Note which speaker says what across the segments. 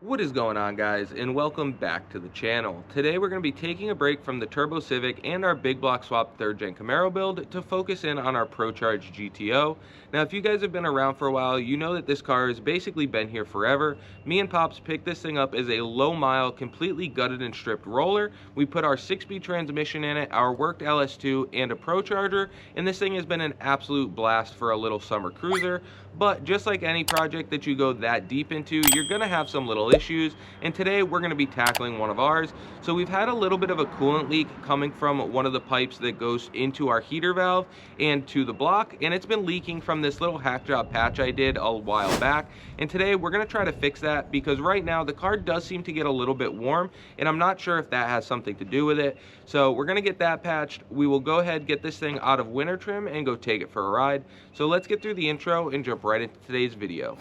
Speaker 1: What is going on, guys, and welcome back to the channel. Today we're going to be taking a break from the Turbo Civic and our big block swap 3rd gen Camaro build to focus in on our PROCHARGED GTO. Now, if you guys have been around for a while, you know that this car has basically been here forever. Me and Pops picked this thing up as a low mile, completely gutted and stripped roller. We put our 6-speed transmission in it, our worked LS2, and a ProCharger, and this thing has been an absolute blast for a little summer cruiser. But just like any project that you go that deep into, you're gonna have some little issues, and today we're gonna be tackling one of ours. So we've had a little bit of a coolant leak coming from one of the pipes that goes into our heater valve and to the block, and it's been leaking from this little hack job patch I did a while back. And today we're gonna try to fix that, because right now the car does seem to get a little bit warm, and I'm not sure if that has something to do with it. So we're gonna get that patched. We will go ahead, get this thing out of winter trim, and go take it for a ride. So let's get through the intro and jump right into today's video.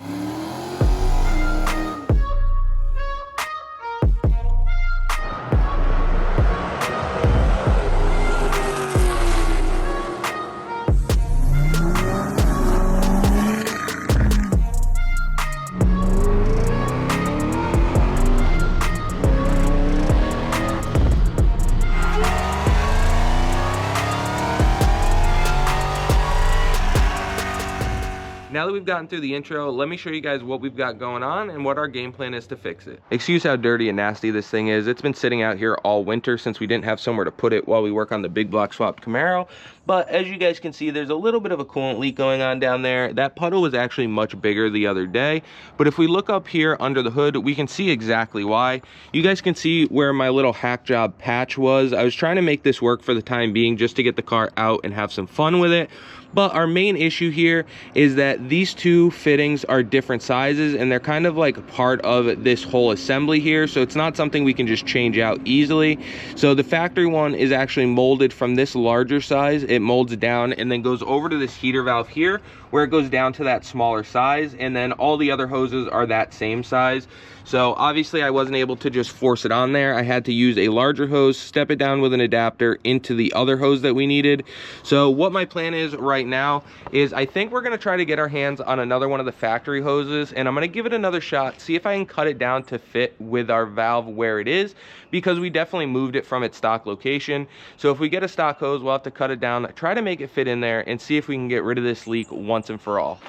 Speaker 1: Now that we've gotten through the intro, let me show you guys what we've got going on and what our game plan is to fix it. Excuse how dirty and nasty this thing is. It's been sitting out here all winter since we didn't have somewhere to put it while we work on the big block swapped Camaro. But as you guys can see, there's a little bit of a coolant leak going on down there. That puddle was actually much bigger the other day. But if we look up here under the hood, we can see exactly why. You guys can see where my little hack job patch was. I was trying to make this work for the time being just to get the car out and have some fun with it. But our main issue here is that these two fittings are different sizes, and they're kind of like part of this whole assembly here, so it's not something we can just change out easily. So the factory one is actually molded from this larger size. It molds down and then goes over to this heater valve here, where it goes down to that smaller size, and then all the other hoses are that same size. So obviously I wasn't able to just force it on there. I had to use a larger hose, step it down with an adapter into the other hose that we needed. So what my plan is right now is I think we're gonna try to get our hands on another one of the factory hoses, and I'm gonna give it another shot, see if I can cut it down to fit with our valve where it is, because we definitely moved it from its stock location. So if we get a stock hose, we'll have to cut it down, try to make it fit in there, and see if we can get rid of this leak once and for all.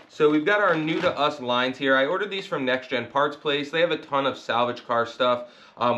Speaker 1: So we've got our new to us lines here. I ordered these from Next Gen Parts Place. They have a ton of salvage car stuff.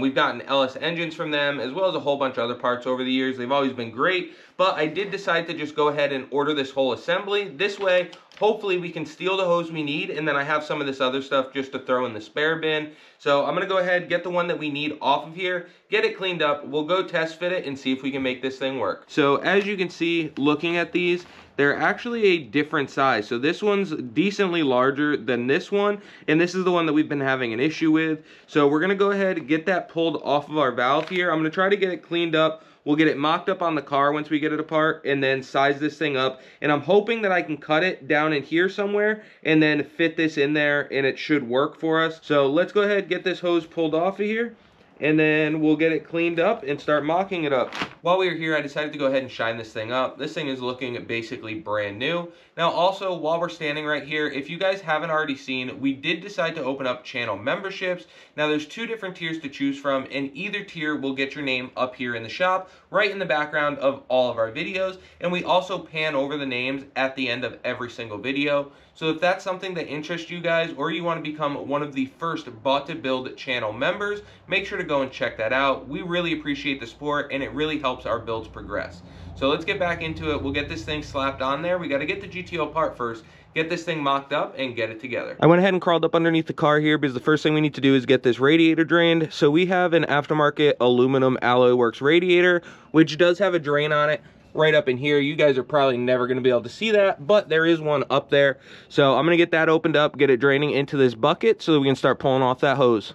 Speaker 1: We've gotten LS engines from them, as well as a whole bunch of other parts over the years. They've always been great, but I did decide to just go ahead and order this whole assembly. This way, hopefully we can steal the hose we need, and then I have some of this other stuff just to throw in the spare bin. So I'm gonna go ahead, get the one that we need off of here, get it cleaned up. We'll go test fit it and see if we can make this thing work. So as you can see, looking at these, they're actually a different size. So this one's decently larger than this one, and this is the one that we've been having an issue with. So we're gonna go ahead and get that pulled off of our valve here. I'm gonna try to get it cleaned up. We'll get it mocked up on the car once we get it apart, and then size this thing up. And I'm hoping that I can cut it down in here somewhere and then fit this in there, and it should work for us. So let's go ahead and get this hose pulled off of here, and then we'll get it cleaned up and start mocking it up. While we were here, I decided to go ahead and shine this thing up. This thing is looking basically brand new. Now also, while we're standing right here, if you guys haven't already seen, we did decide to open up channel memberships. Now there's 2 different tiers to choose from, and either tier will get your name up here in the shop, right in the background of all of our videos, and we also pan over the names at the end of every single video. So if that's something that interests you guys, or you want to become one of the first Bought to Build channel members, make sure to go and check that out. We really appreciate the support, and it really helps our builds progress. So let's get back into it. We'll get this thing slapped on there. We got to get the GTO apart first, get this thing mocked up, and get it together. I went ahead and crawled up underneath the car here, because the first thing we need to do is get this radiator drained. So we have an aftermarket aluminum alloy works radiator, which does have a drain on it right up in here. You guys are probably never going to be able to see that, but there is one up there. So I'm going to get that opened up, get it draining into this bucket so that we can start pulling off that hose.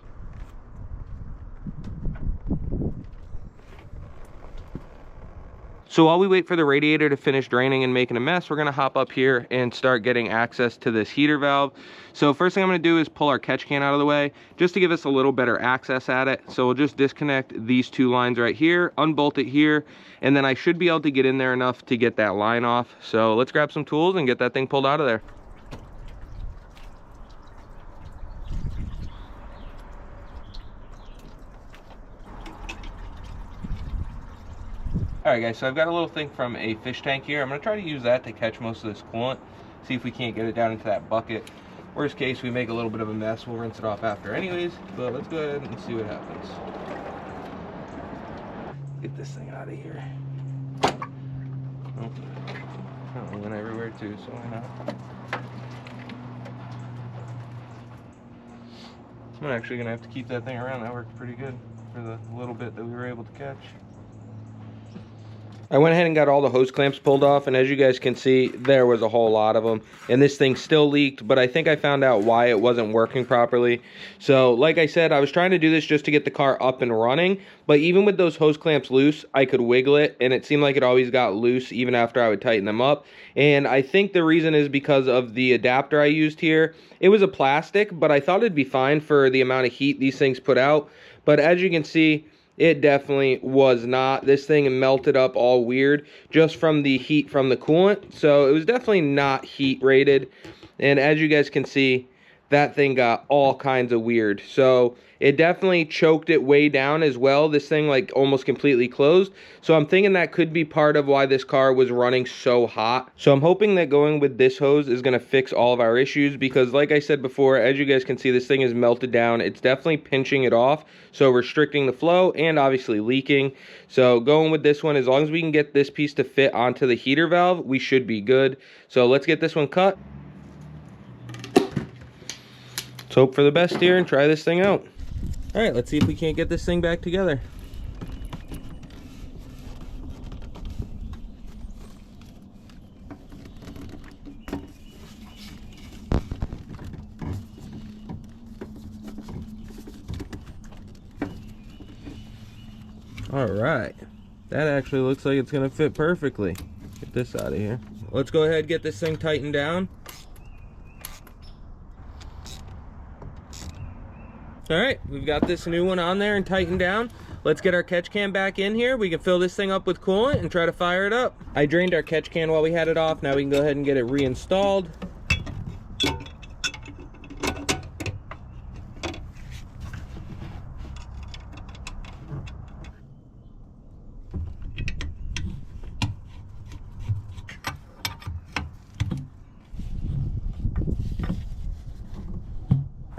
Speaker 1: So while we wait for the radiator to finish draining and making a mess, we're gonna hop up here and start getting access to this heater valve. So first thing I'm gonna do is pull our catch can out of the way, just to give us a little better access at it. So we'll just disconnect these 2 lines right here, unbolt it here, and then I should be able to get in there enough to get that line off. So let's grab some tools and get that thing pulled out of there. Alright guys, so I've got a little thing from a fish tank here. I'm going to try to use that to catch most of this coolant. See if we can't get it down into that bucket. Worst case, we make a little bit of a mess. We'll rinse it off after anyways. But let's go ahead and see what happens. Get this thing out of here. Oh, it went everywhere too, so why not? I'm actually going to have to keep that thing around. That worked pretty good for the little bit that we were able to catch. I went ahead and got all the hose clamps pulled off, and as you guys can see, there was a whole lot of them. And this thing still leaked, but I think I found out why it wasn't working properly. So, like I said, I was trying to do this just to get the car up and running, but even with those hose clamps loose, I could wiggle it, and it seemed like it always got loose even after I would tighten them up. And I think the reason is because of the adapter I used here. It was a plastic, but I thought it'd be fine for the amount of heat these things put out. But as you can see, it definitely was not. This thing melted up all weird just from the heat from the coolant. So it was definitely not heat rated. And as you guys can see, that thing got all kinds of weird. So it definitely choked it way down as well. This thing like almost completely closed. So I'm thinking that could be part of why this car was running so hot. So I'm hoping that going with this hose is going to fix all of our issues, because like I said before, as you guys can see, this thing is melted down. It's definitely pinching it off, so restricting the flow and obviously leaking. So going with this one, as long as we can get this piece to fit onto the heater valve, we should be good. So let's get this one cut. Let's hope for the best here and try this thing out. All right, let's see if we can't get this thing back together. All right, that actually looks like it's gonna fit perfectly. Get this out of here. Let's go ahead and get this thing tightened down. All right, we've got this new one on there and tightened down. Let's get our catch can back in here. We can fill this thing up with coolant and try to fire it up. I drained our catch can while we had it off. Now we can go ahead and get it reinstalled.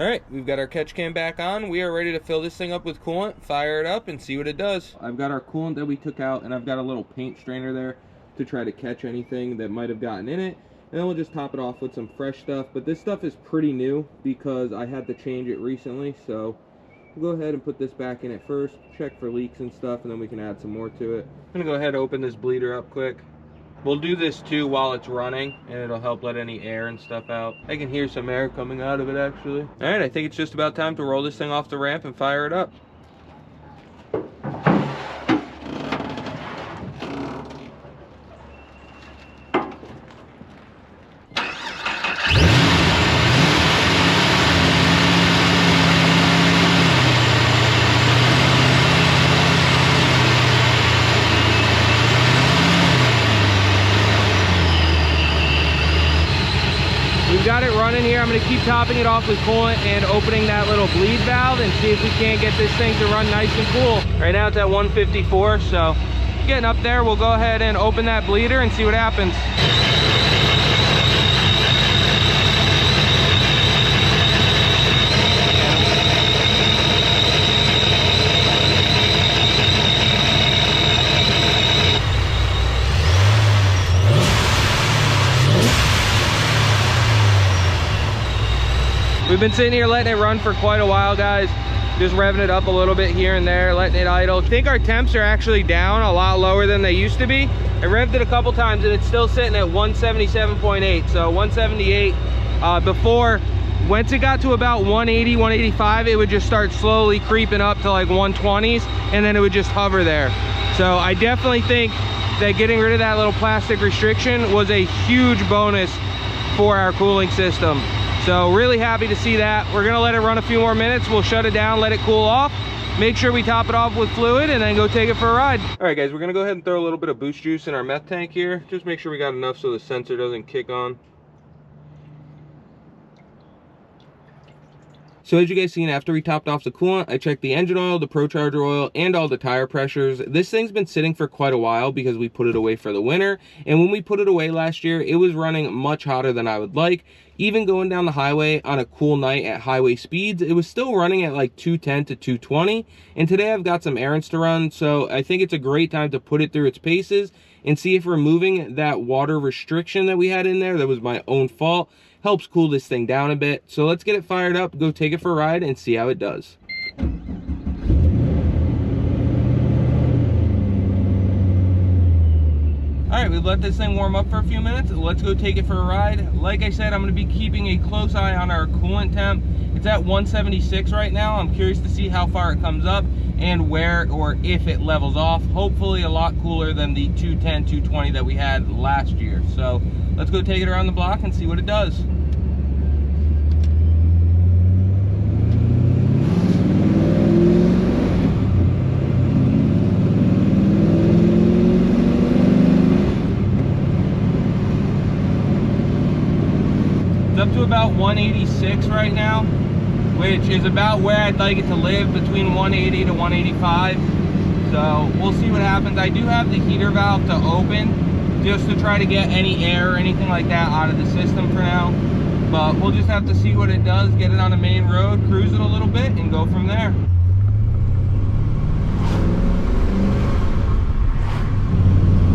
Speaker 1: All right, we've got our catch can back on. We are ready to fill this thing up with coolant, fire it up, and see what it does. I've got our coolant that we took out, and I've got a little paint strainer there to try to catch anything that might have gotten in it. And then we'll just top it off with some fresh stuff. But this stuff is pretty new because I had to change it recently. So we'll go ahead and put this back in it first, check for leaks and stuff, and then we can add some more to it. I'm gonna go ahead and open this bleeder up quick. We'll do this too while it's running, and it'll help let any air and stuff out. I can hear some air coming out of it actually. All right, I think it's just about time to roll this thing off the ramp and fire it up. We've got it running here. I'm going to keep topping it off with coolant and opening that little bleed valve and see if we can't get this thing to run nice and cool. Right now it's at 154, so getting up there. We'll go ahead and open that bleeder and see what happens. We've been sitting here letting it run for quite a while, guys. Just revving it up a little bit here and there, letting it idle. I think our temps are actually down a lot lower than they used to be. I revved it a couple times and it's still sitting at 177.8. So 178 before. Once it got to about 180, 185, it would just start slowly creeping up to like 120s, and then it would just hover there. So I definitely think that getting rid of that little plastic restriction was a huge bonus for our cooling system. So really happy to see that. We're gonna let it run a few more minutes. We'll shut it down, let it cool off, make sure we top it off with fluid, and then go take it for a ride. All right, guys, we're gonna go ahead and throw a little bit of boost juice in our meth tank here. Just make sure we got enough so the sensor doesn't kick on. So as you guys seen, after we topped off the coolant, I checked the engine oil, the ProCharger oil, and all the tire pressures. This thing's been sitting for quite a while because we put it away for the winter. And when we put it away last year, it was running much hotter than I would like. Even going down the highway on a cool night at highway speeds, it was still running at like 210 to 220. And today I've got some errands to run, so I think it's a great time to put it through its paces and see if removing that water restriction that we had in there, that was my own fault, helps cool this thing down a bit. So let's get it fired up, go take it for a ride, and see how it does. All right, we've let this thing warm up for a few minutes. Let's go take it for a ride. Like I said, I'm gonna be keeping a close eye on our coolant temp. It's at 176 right now. I'm curious to see how far it comes up and where or if it levels off. Hopefully a lot cooler than the 210, 220 that we had last year. So let's go take it around the block and see what it does. It's up to about 186 right now, which is about where I'd like it to live, between 180 to 185. So we'll see what happens. I do have the heater valve to open just to try to get any air or anything like that out of the system for now. But we'll just have to see what it does, get it on the main road, cruise it a little bit, and go from there.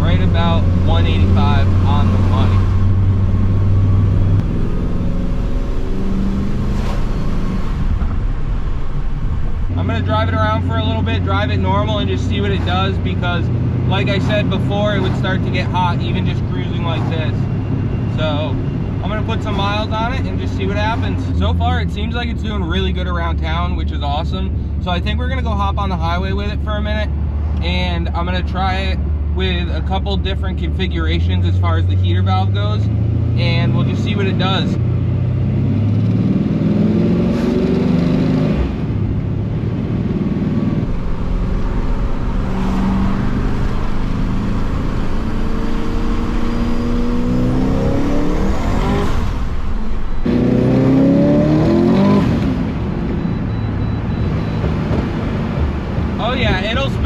Speaker 1: Right about 185 on the money. I'm gonna drive it around for a little bit, drive it normal, and just see what it does, because like I said before, it would start to get hot even just cruising like this. So I'm gonna put some miles on it and just see what happens. So far it seems like it's doing really good around town, which is awesome. So I think we're gonna go hop on the highway with it for a minute, and I'm gonna try it with a couple different configurations as far as the heater valve goes, and we'll just see what it does.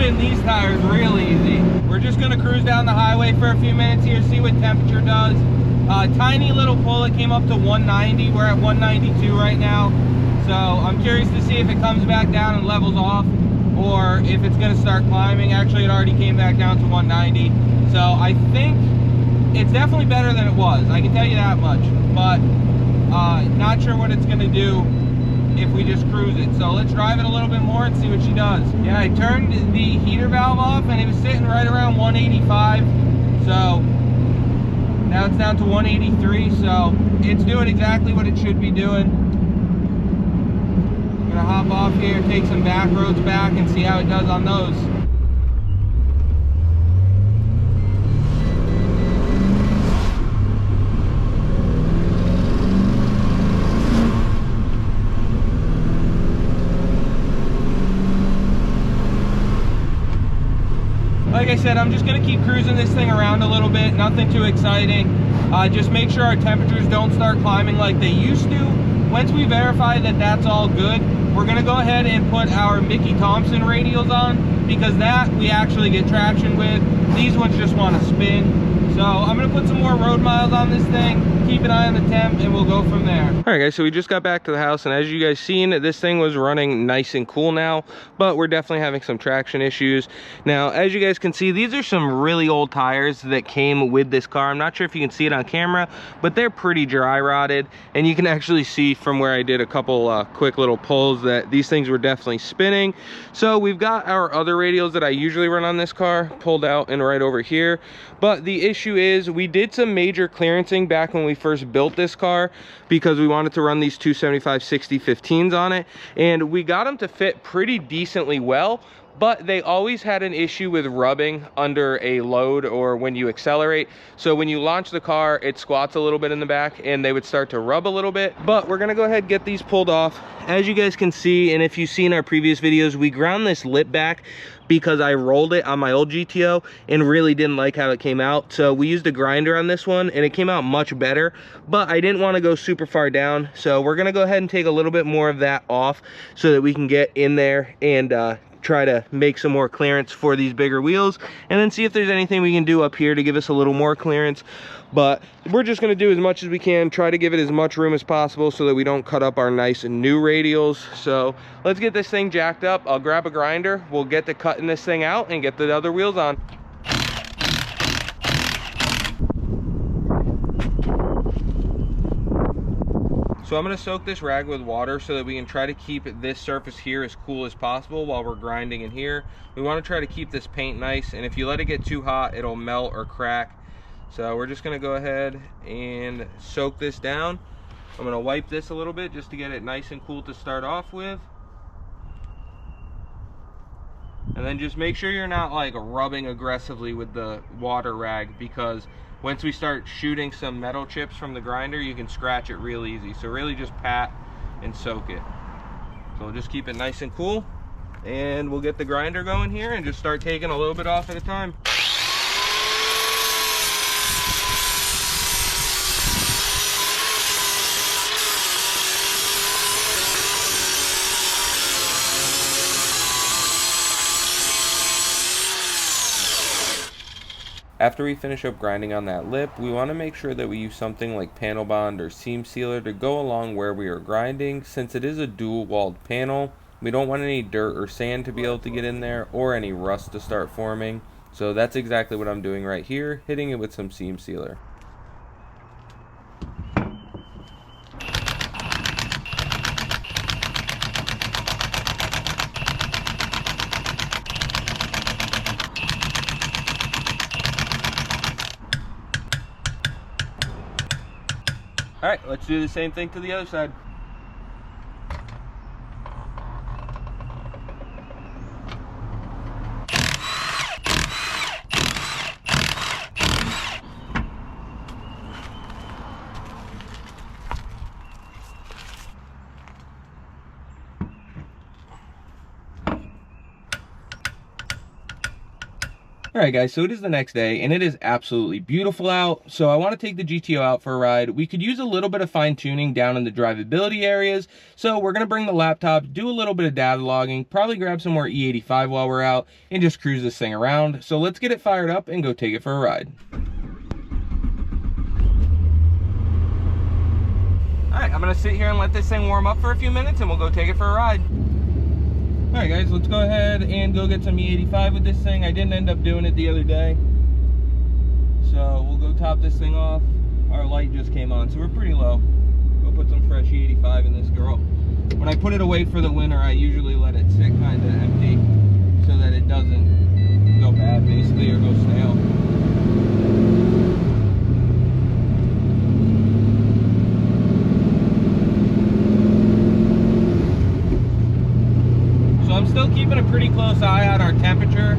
Speaker 1: These tires real easy. We're just gonna cruise down the highway for a few minutes here, see what temperature does. Tiny little pull, it came up to 190. We're at 192 right now. So I'm curious to see if it comes back down and levels off, or if it's gonna start climbing. Actually, it already came back down to 190. So I think it's definitely better than it was, I can tell you that much. But not sure what it's gonna do if we just cruise it. So let's drive it a little bit more and see what she does. Yeah, I turned the heater valve off and it was sitting right around 185. So now it's down to 183. So it's doing exactly what it should be doing. I'm gonna hop off here, take some back roads back, and see how it does on those. Like I said, I'm just gonna keep cruising this thing around a little bit, nothing too exciting. Just make sure our temperatures don't start climbing like they used to. Once we verify that that's all good, we're gonna go ahead and put our Mickey Thompson radials on, because that we actually get traction with. These ones just wanna spin. So I'm gonna put some more road miles on this thing, keep an eye on the temp, and we'll go from there. All right guys, so we just got back to the house, and as you guys seen, this thing was running nice and cool now, but we're definitely having some traction issues. Now, as you guys can see, these are some really old tires that came with this car. I'm not sure if you can see it on camera, but they're pretty dry rotted, and you can actually see from where I did a couple quick little pulls that these things were definitely spinning. So we've got our other radials that I usually run on this car pulled out and right over here, but the issue is we did some major clearancing back when we first built this car, because we wanted to run these 275/60 15s on it, and we got them to fit pretty decently well. but they always had an issue with rubbing under a load or when you accelerate. So when you launch the car, it squats a little bit in the back and they would start to rub a little bit. But we're gonna go ahead and get these pulled off. As you guys can see, and if you've seen our previous videos, we ground this lip back because I rolled it on my old GTO and really didn't like how it came out. So we used a grinder on this one and it came out much better, but I didn't want to go super far down. So we're gonna go ahead and take a little bit more of that off so that we can get in there and try to make some more clearance for these bigger wheels, and then see if there's anything we can do up here to give us a little more clearance. But we're just going to do as much as we can, try to give it as much room as possible so that we don't cut up our nice and new radials. So let's get this thing jacked up. I'll grab a grinder, we'll get to cutting this thing out and get the other wheels on. So I'm gonna soak this rag with water so that we can try to keep this surface here as cool as possible while we're grinding in here. We wanna try to keep this paint nice, and if you let it get too hot, it'll melt or crack. So we're just gonna go ahead and soak this down. I'm gonna wipe this a little bit just to get it nice and cool to start off with. And then just make sure you're not like rubbing aggressively with the water rag, because once we start shooting some metal chips from the grinder, you can scratch it real easy. So really just pat and soak it. So we'll just keep it nice and cool, and we'll get the grinder going here and just start taking a little bit off at a time. After we finish up grinding on that lip, we want to make sure that we use something like panel bond or seam sealer to go along where we are grinding. Since it is a dual walled panel, we don't want any dirt or sand to be able to get in there or any rust to start forming. So that's exactly what I'm doing right here, hitting it with some seam sealer. All right, let's do the same thing to the other side. Alright guys, so it is the next day and it is absolutely beautiful out. So I want to take the GTO out for a ride. We could use a little bit of fine tuning down in the drivability areas. So we're going to bring the laptop, do a little bit of data logging, probably grab some more E85 while we're out, and just cruise this thing around. So let's get it fired up and go take it for a ride. Alright, I'm going to sit here and let this thing warm up for a few minutes and we'll go take it for a ride. Alright guys, let's go ahead and go get some E85 with this thing. I didn't end up doing it the other day. So we'll go top this thing off. Our light just came on, so we're pretty low. Go put some fresh E85 in this girl. When I put it away for the winter, I usually let it sit kind of empty so that it doesn't go bad basically or go stale. I'm still keeping a pretty close eye on our temperature.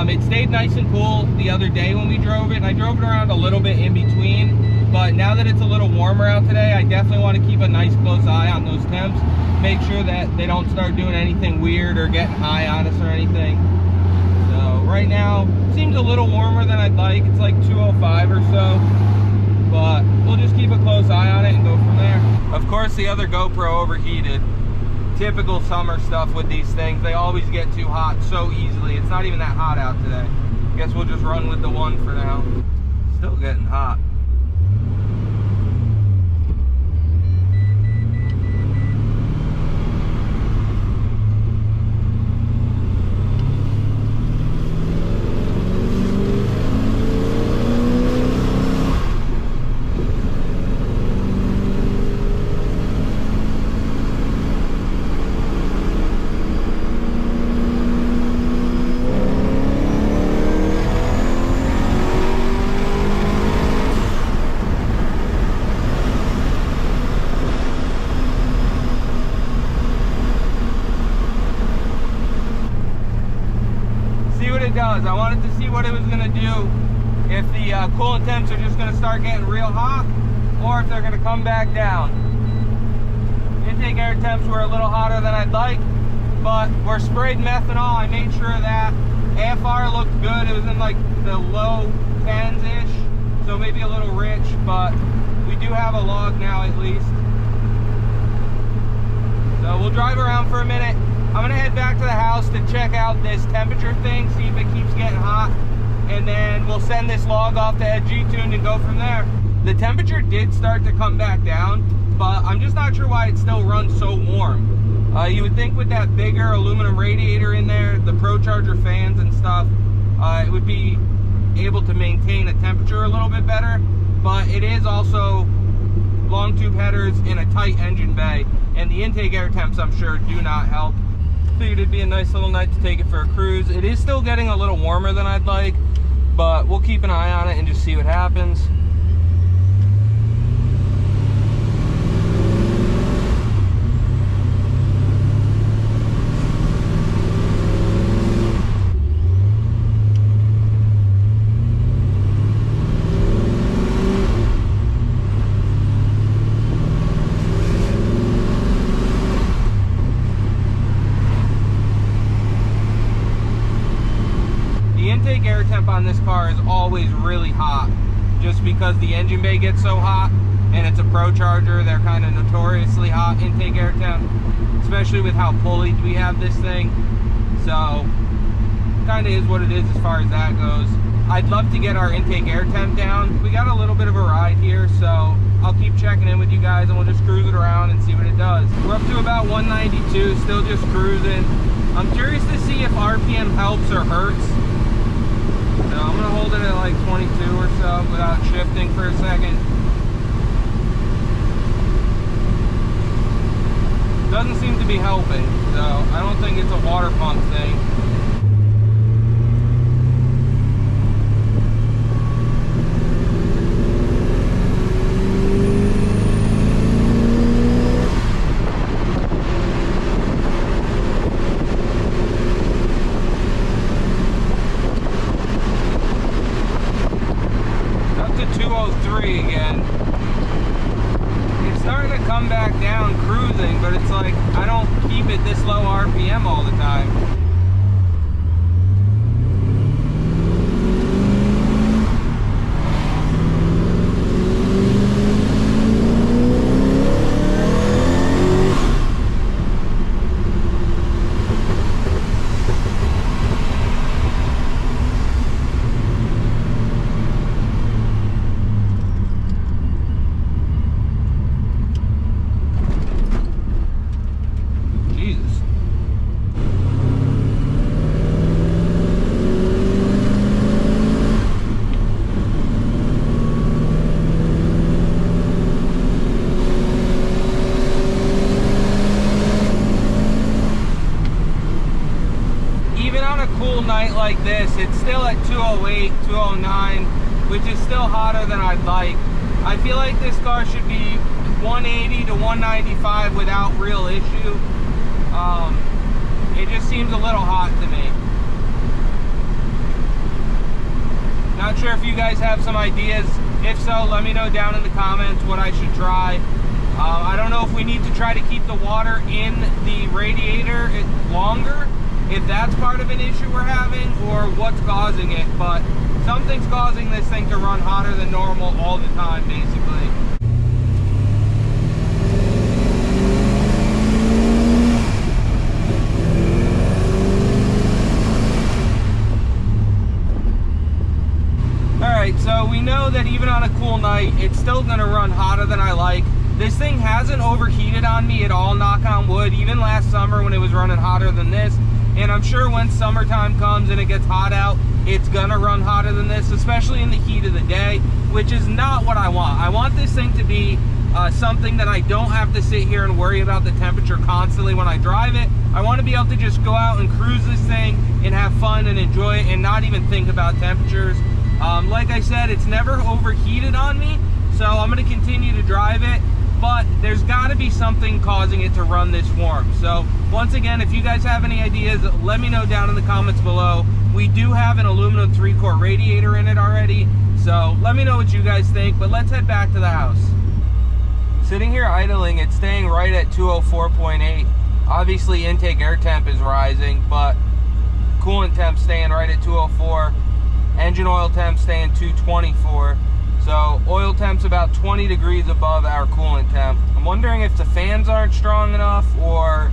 Speaker 1: It stayed nice and cool the other day when we drove it, and I drove it around a little bit in between, but now that it's a little warmer out today, I definitely want to keep a nice close eye on those temps, make sure that they don't start doing anything weird or getting high on us or anything. So right now seems a little warmer than I'd like. It's like 205 or so, but we'll just keep a close eye on it and go from there. Of course the other GoPro overheated. Typical summer stuff with these things. They always get too hot so easily. It's not even that hot out today. Guess we'll just run with the one for now. Still getting hot. does. I wanted to see what it was gonna do, if the coolant temps are just gonna start getting real hot, or if they're gonna come back down. Intake air temps were a little hotter than I'd like, but we're sprayed methanol. I made sure of that. AFR looked good. It was in like the low 10s-ish, so maybe a little rich, but we do have a log now at least. So we'll drive around for a minute. I'm gonna head back to the house to check out this temperature thing, see if it keeps getting hot, and then we'll send this log off to Ed G-Tuned and go from there. The temperature did start to come back down, but I'm just not sure why it still runs so warm. You would think with that bigger aluminum radiator in there, the ProCharger fans and stuff, it would be able to maintain a temperature a little bit better, but it is also long tube headers in a tight engine bay, and the intake air temps, I'm sure, do not help. Figured it'd be a nice little night to take it for a cruise. It is still getting a little warmer than I'd like, but we'll keep an eye on it and just see what happens. Air temp on this car is always really hot, just because the engine bay gets so hot, and it's a ProCharger. They're kind of notoriously hot intake air temp, especially with how pulleyed we have this thing. So kind of is what it is as far as that goes. I'd love to get our intake air temp down. We got a little bit of a ride here, so I'll keep checking in with you guys and we'll just cruise it around and see what it does. We're up to about 192, still just cruising. I'm curious to see if RPM helps or hurts. So I'm gonna hold it at like 22 or so without shifting for a second. Doesn't seem to be helping, so I don't think it's a water pump thing. Again, it's starting to come back down cruising, but it's like I don't keep it this low RPM all the time. Night like this, it's still at 208, 209, which is still hotter than I'd like. I feel like this car should be 180 to 195 without real issue. It just seems a little hot to me. Not sure if you guys have some ideas. If so, let me know down in the comments what I should try. I don't know if we need to try to keep the water in the radiator longer, if that's part of an issue we're having, or what's causing it, but something's causing this thing to run hotter than normal all the time, basically. Alright, so we know that even on a cool night, it's still gonna run hotter than I like. This thing hasn't overheated on me at all, knock on wood, even last summer when it was running hotter than this. And I'm sure when summertime comes and it gets hot out, it's gonna run hotter than this, especially in the heat of the day, which is not what I want. I want this thing to be something that I don't have to sit here and worry about the temperature constantly when I drive it. I want to be able to just go out and cruise this thing and have fun and enjoy it and not even think about temperatures. Like I said, it's never overheated on me, so I'm gonna continue to drive it. but there's got to be something causing it to run this warm. So once again, if you guys have any ideas, let me know down in the comments below. We do have an aluminum 3-quart radiator in it already, so let me know what you guys think, but let's head back to the house. Sitting here idling, it's staying right at 204.8. Obviously intake air temp is rising, but coolant temp staying right at 204. Engine oil temp staying 224. So oil temp's about 20 degrees above our coolant temp. I'm wondering if the fans aren't strong enough or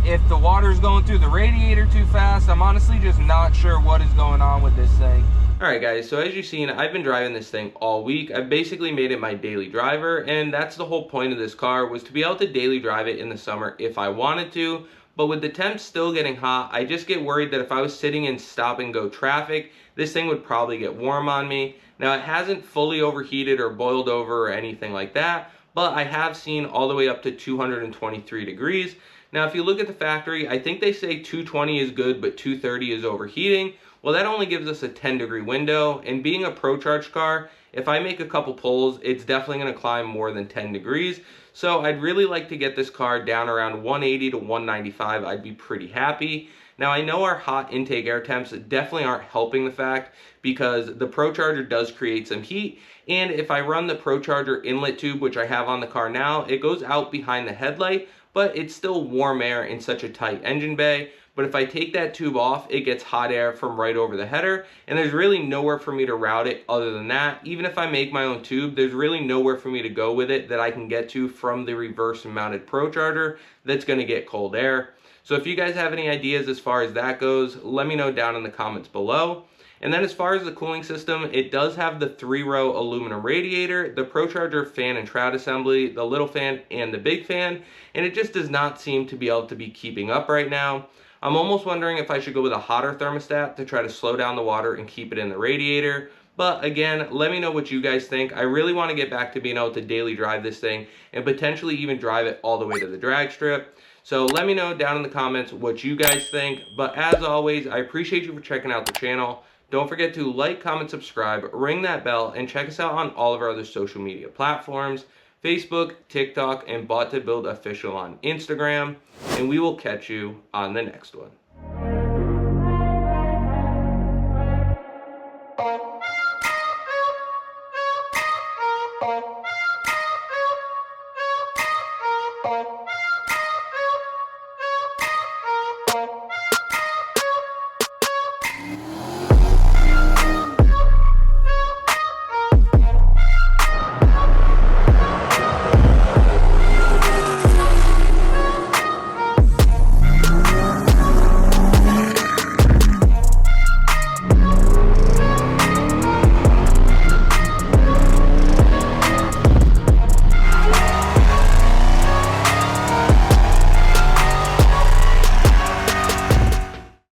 Speaker 1: if the water's going through the radiator too fast. I'm honestly just not sure what is going on with this thing. Alright guys, so as you've seen, I've been driving this thing all week. I've basically made it my daily driver, and that's the whole point of this car, was to be able to daily drive it in the summer if I wanted to. But with the temps still getting hot, I just get worried that if I was sitting in stop and go traffic, this thing would probably get warm on me. Now it hasn't fully overheated or boiled over or anything like that, but I have seen all the way up to 223 degrees. Now if you look at the factory, I think they say 220 is good, but 230 is overheating. Well, that only gives us a 10-degree window, and being a ProCharged car, if I make a couple pulls, it's definitely going to climb more than 10 degrees. So I'd really like to get this car down around 180 to 195. I'd be pretty happy. Now I know our hot intake air temps definitely aren't helping the fact, because the ProCharger does create some heat, and if I run the ProCharger inlet tube, which I have on the car now, it goes out behind the headlight, but it's still warm air in such a tight engine bay. But if I take that tube off, it gets hot air from right over the header, and there's really nowhere for me to route it other than that. Even if I make my own tube, there's really nowhere for me to go with it that I can get to from the reverse mounted ProCharger that's going to get cold air. So if you guys have any ideas as far as that goes, let me know down in the comments below. And then as far as the cooling system, it does have the 3-row aluminum radiator, the ProCharger fan and shroud assembly, the little fan and the big fan, and it just does not seem to be able to be keeping up right now. I'm almost wondering if I should go with a hotter thermostat to try to slow down the water and keep it in the radiator. But again, let me know what you guys think. I really want to get back to being able to daily drive this thing and potentially even drive it all the way to the drag strip. So let me know down in the comments what you guys think. But as always, I appreciate you for checking out the channel. Don't forget to like, comment, subscribe, ring that bell, and check us out on all of our other social media platforms. Facebook, TikTok, and Bought to Build Official on Instagram. And we will catch you on the next one.